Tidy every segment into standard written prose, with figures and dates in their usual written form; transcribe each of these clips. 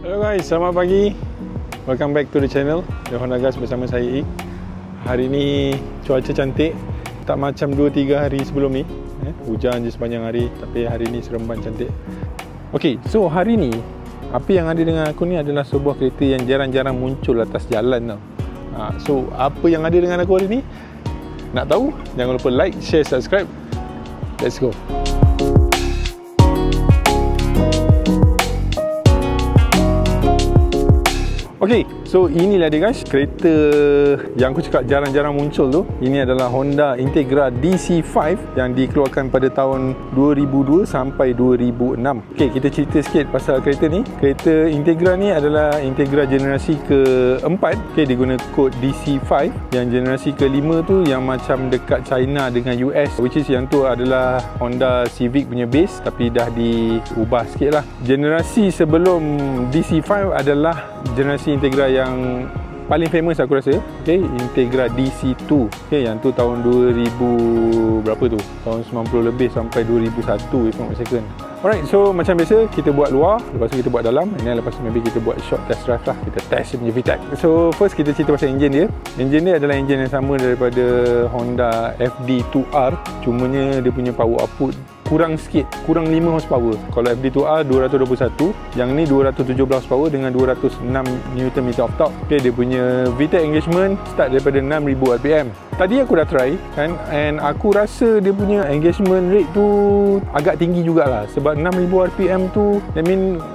Hello guys, selamat pagi. Welcome back to the channel, The Honda Guys bersama saya Ik. Hari ni cuaca cantik, tak macam 2-3 hari sebelum ni. Hujan je sepanjang hari, tapi hari ni seremban cantik. Ok, so hari ni apa yang ada dengan aku ni adalah sebuah kereta yang jarang-jarang muncul atas jalan tau. So apa yang ada dengan aku hari ni? Nak tahu? Jangan lupa like, share, subscribe. Let's go. Ok, so inilah dia guys, kereta yang aku cakap jarang-jarang muncul tu. Ini adalah Honda Integra DC5 yang dikeluarkan pada tahun 2002 sampai 2006. Ok, kita cerita sikit pasal kereta ni. Kereta Integra ni adalah Integra generasi ke-4. Ok, dia guna kod DC5. Yang generasi ke-5 tu yang macam dekat China dengan US, which is yang tu adalah Honda Civic punya base, tapi dah diubah sikit lah. Generasi sebelum DC5 adalah generasi Integra yang paling famous aku rasa. Okay, Integra DC2. Okay, yang tu tahun 2000 berapa tu? Tahun 90 lebih sampai 2001 if not mistaken. Alright, so macam biasa kita buat luar, lepas tu kita buat dalam, and lepas tu maybe kita buat short test drive lah. Kita test dia punya VTEC. So first kita cerita pasal enjin dia. Enjin dia adalah enjin yang sama daripada Honda FD2R, cumanya dia punya power output kurang sikit, kurang 5 horsepower. Kalau FD2R 221, yang ni 217 horsepower dengan 206 Nm of torque. Okay, dia punya VTEC engagement start daripada 6000 rpm. Tadi aku dah try kan, and aku rasa dia punya engagement rate tu agak tinggi jugalah, sebab 6000 rpm tu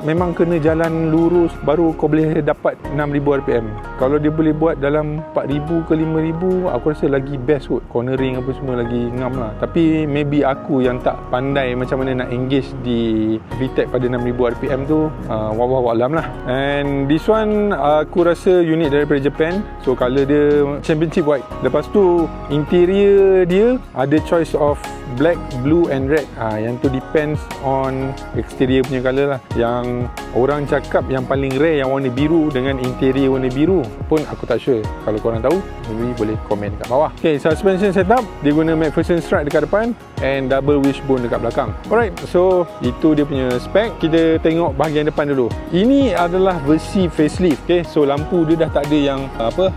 memang kena jalan lurus baru kau boleh dapat 6000 rpm. Kalau dia boleh buat dalam 4000 ke 5000, aku rasa lagi best kot. Cornering apa semua lagi ngam lah. Tapi maybe aku yang tak pandai macam mana nak engage di VTEC pada 6000 rpm tu, wallahu alam lah. And this one aku rasa unit daripada Japan. So color dia championship white. Lepas tu interior dia ada choice of black, blue and red. Yang tu depends on exterior punya color lah. Yang orang cakap yang paling rare yang warna biru dengan interior warna biru pun aku tak sure. Kalau korang tahu, maybe boleh komen kat bawah. Okay, suspension setup dia guna McPherson strut dekat depan and double wishbone dekat belakang. Alright, so itu dia punya spek. Kita tengok bahagian depan dulu. Ini adalah versi facelift. Okay, so lampu dia dah tak ada yang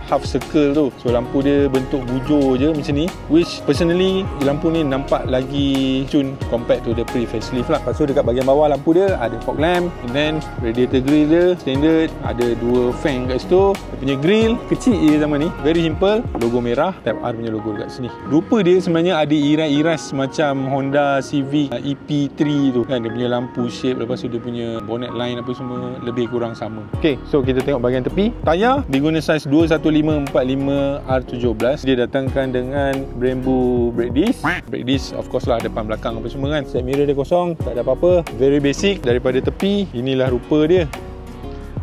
half circle tu. So lampu dia bentuk bujur je macam ni, which personally lampu ni nampak lagi cun compared to the pre-facelift lah. Lepas tu dekat bahagian bawah lampu dia ada fog lamp, and then radiator grill dia standard, ada 2 fan kat situ. Dia punya grill kecil je zaman ni, very simple, logo merah, Type R punya logo dekat sini. Rupa dia sebenarnya ada iras-iras macam Honda Civic EP3 tu kan, dia punya lampu shape, lepas tu dia punya bonnet line apa semua lebih kurang sama. Ok, so kita tengok bahagian tepi. Tayar diguna saiz 215/45 R17. Dia datangkan dengan Brembo brake disc. Brake disc of course lah, depan belakang apa semua kan. Side mirror dia kosong, tak ada apa-apa, very basic. Daripada tepi, inilah rupa dia.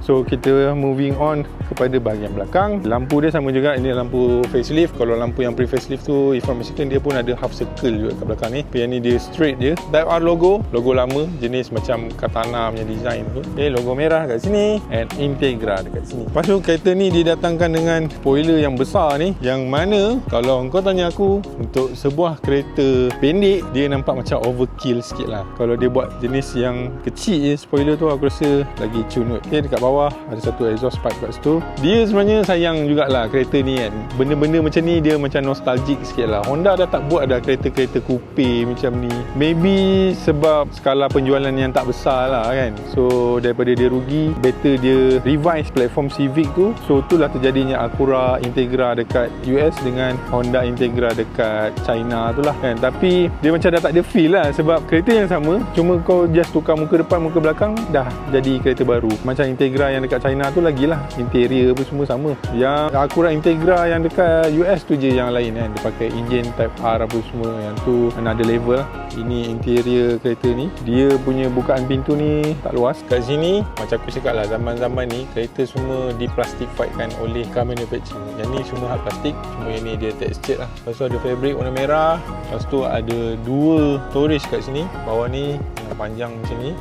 So kita moving on kepada bahagian belakang. Lampu dia sama juga, ini lampu facelift. Kalau lampu yang pre-facelift tu, if I'm mistaken, dia pun ada half circle juga kat belakang ni. Tapi yang ni dia straight je. Type R logo lama, jenis macam Katana punya design tu. Okay, logo merah kat sini and Integra dekat sini. Lepas tu kereta ni didatangkan dengan spoiler yang besar ni, yang mana kalau kau tanya aku, untuk sebuah kereta pendek dia nampak macam overkill sikit lah. Kalau dia buat jenis yang kecil je spoiler tu, aku rasa lagi cun kot. Okay, dekat bawah ada satu exhaust pipe kat situ. Dia sebenarnya sayang jugalah kereta ni kan, benda-benda macam ni dia macam nostalgic sikit lah. Honda dah tak buat dah kereta-kereta coupe macam ni, maybe sebab skala penjualan yang tak besar lah kan. So daripada dia rugi, better dia revise platform Civic tu. So itulah terjadinya Acura Integra dekat US dengan Honda Integra dekat China tu lah kan. Tapi dia macam dah tak ada feel lah, sebab kereta yang sama, cuma kau just tukar muka depan, muka belakang, dah jadi kereta baru. Macam Integra yang dekat China tu lagilah, interior apa semua sama. Yang Acura Integra yang dekat US tu je yang lain kan, dia pakai enjin Type R apa semua, yang tu another level lah. Ini interior kereta ni, dia punya bukaan pintu ni tak luas. Kat sini macam aku cakap lah, zaman-zaman ni kereta semua diplastifiedkan oleh car manufacturer. Yang ni semua hard plastik, cuma yang ni dia textured lah. Lepas tu ada fabric warna merah. Lepas tu ada 2 storage kat sini, bawah ni yang panjang macam ni.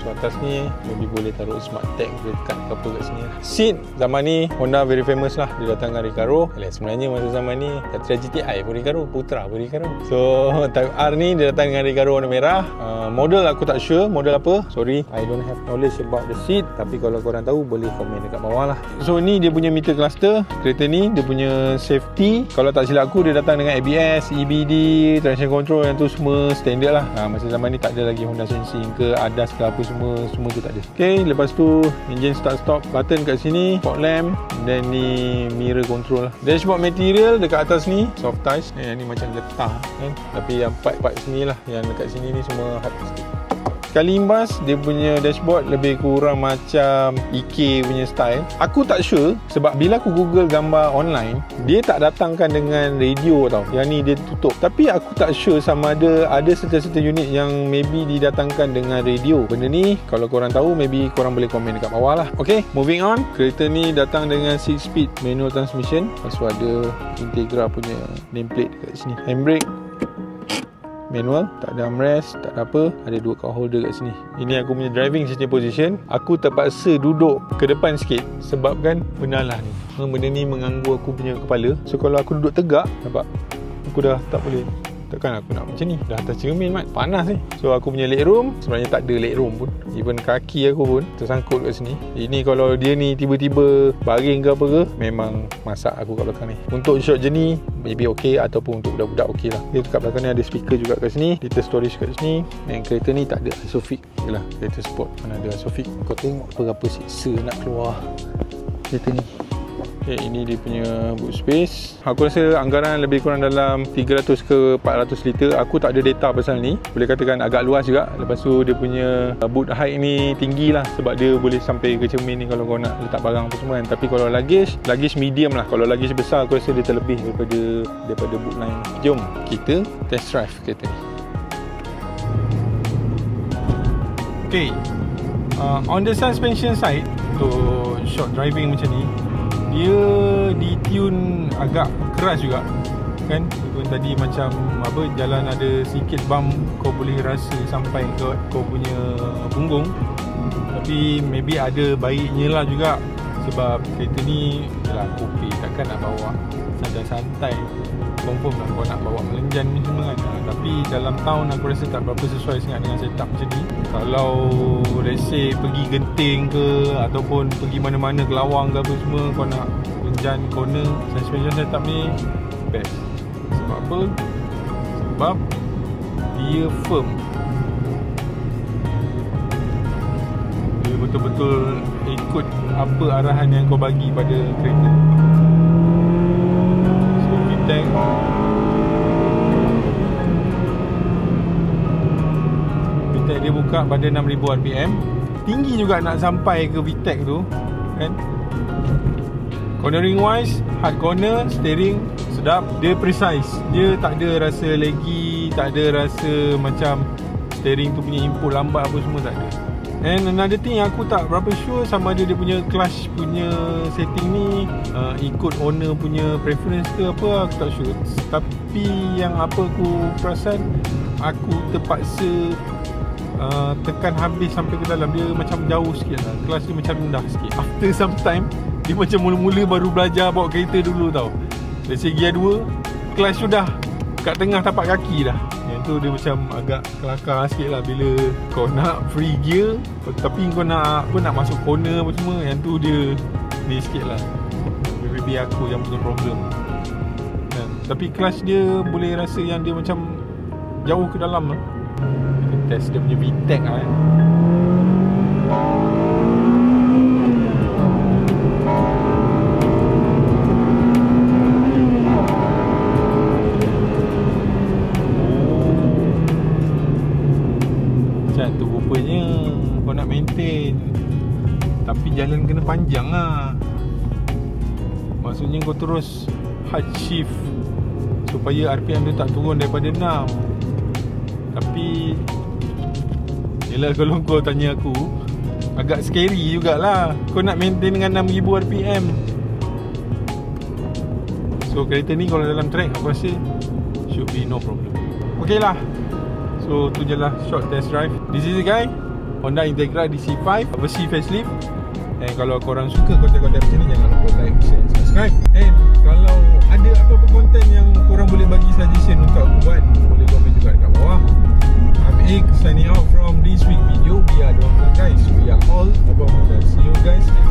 So So atas ni maybe boleh taruh smart tag ke kad ke apa kat sini lah. Seat zaman ni Honda very famous lah. Dia datang dengan Recaro. Sebenarnya masa zaman ni Satria GTI pun Recaro, Putra pun Recaro. So Type R ni dia datang dengan Recaro warna merah. Model aku tak sure model apa. Sorry, I don't have knowledge about the seat. Tapi kalau korang tahu boleh komen dekat bawah lah. So ni dia punya meter cluster. Kereta ni dia punya safety, kalau tak silap aku dia datang dengan ABS, EBD, traction control, yang tu semua standard lah. Masa zaman ni tak ada lagi Honda Sensing ke ADAS ke apa, semua tu tak ada. Okay, lepas tu engine start stop button kat sini, fog lamp, dan ni mirror control lah. Dashboard material dekat atas ni soft touch, yang ni macam getah kan? Tapi yang part-part sini lah, yang dekat sini ni semua hard plastic. Sekali imbas, dia punya dashboard lebih kurang macam EK punya style. Aku tak sure sebab bila aku google gambar online, dia tak datangkan dengan radio tau. Yang ni dia tutup. Tapi aku tak sure sama ada certain unit yang maybe didatangkan dengan radio. Benda ni kalau korang tahu, maybe korang boleh komen dekat bawah lah. Okay, moving on. Kereta ni datang dengan 6-speed manual transmission. Lepas tu ada Integra punya nameplate dekat sini. Handbrake manual, tak ada armrest, tak ada apa, ada 2 cup holder kat sini. Ini aku punya driving sitting position. Aku terpaksa duduk ke depan sikit sebabkan benalah ni. Benda ni mengganggu aku punya kepala. So kalau aku duduk tegak, nampak aku dah tak boleh. Takkan aku nak macam ni, dah atas cermin mat, panas ni. So aku punya leg room, sebenarnya tak ada leg room pun. Even kaki aku pun tersangkut kat sini. Ini kalau dia ni tiba-tiba baring ke apa ke, memang masak aku kat belakang ni. Untuk short journey maybe okay, ataupun untuk budak-budak okay lah. Dia kat belakang ni ada speaker juga kat sini, little storage kat sini. Dan kereta ni tak ada Isofix. Yalah, kereta sport mana ada Isofix. Kau tengok berapa siksa nak keluar kereta ni. Okay, ini dia punya boot space. Aku rasa anggaran lebih kurang dalam 300 ke 400 liter. Aku tak ada data pasal ni. Boleh katakan agak luas juga. Lepas tu dia punya boot height ni tinggi lah, sebab dia boleh sampai ke cermin ni kalau kau nak letak barang apa semua kan. Tapi kalau luggage medium lah. Kalau luggage besar aku rasa dia terlebih daripada boot line. Jom kita test drive kereta ni. Okay, on the suspension side, untuk short driving macam ni, dia ditune agak keras juga kan. Tadi macam apa, jalan ada sikit bump, kau boleh rasa sampai ke kau punya punggung. Tapi maybe ada baiknya lah juga, sebab kereta ni yalah kopi, takkan nak bawa santai-santai. Confirm lah kau nak bawa melenjan ni semua kan. Tapi dalam town aku rasa tak berapa sesuai sangat dengan setup macam ni. Kalau let's say pergi Genting ke, ataupun pergi mana-mana Kelawang ke apa semua, kau nak melenjan corner, suspension setup ni best. Sebab apa? Sebab dia firm. Dia betul-betul ikut apa arahan yang kau bagi pada kereta. VTEC dia buka pada 6000 RPM. Tinggi juga nak sampai ke VTEC tu kan. Cornering wise, hard corner, steering sedap. Dia precise. Dia tak ada rasa laggy, tak ada rasa macam steering tu punya input lambat apa semua, tak ada. And another thing yang aku tak berapa sure sama ada dia punya clutch punya setting ni ikut owner punya preference ke apa, aku tak sure. Tapi yang apa aku perasan, aku terpaksa tekan habis sampai ke dalam. Dia macam jauh sikit lah, clutch dia macam rendah sikit. After some time, dia macam mula-mula baru belajar bawa kereta dulu tau. Dari segi gear 2, clutch sudah kat tengah tapak kaki dah. Yang tu dia macam agak kelakar sikit lah bila kau nak free gear, tapi kau nak masuk corner apa semua. Yang tu dia ni sikit lah, maybe aku yang punya problem kan. Tapi clutch dia boleh rasa yang dia macam jauh ke dalam lah. Kita test dia punya VTEC lah kan. Tu rupanya kau nak maintain, tapi jalan kena panjang lah. Maksudnya kau terus hard shift supaya RPM dia tak turun daripada 6. Tapi yelah, kalau kau tanya aku, agak scary jugalah kau nak maintain dengan 6000 RPM. So kereta ni kalau dalam track aku rasa should be no problem. Okay lah. So tu je lah short test drive. This is the guy. Honda Integra DC5 versi facelift. And kalau korang suka konten-konten macam ni, jangan lupa like, share, subscribe. And kalau ada apa-apa konten yang korang boleh bagi suggestion untuk aku buat, boleh komen juga dekat bawah. I'm Ek signing out from this week video. We are the Honda guys. We are all about Honda. See you guys.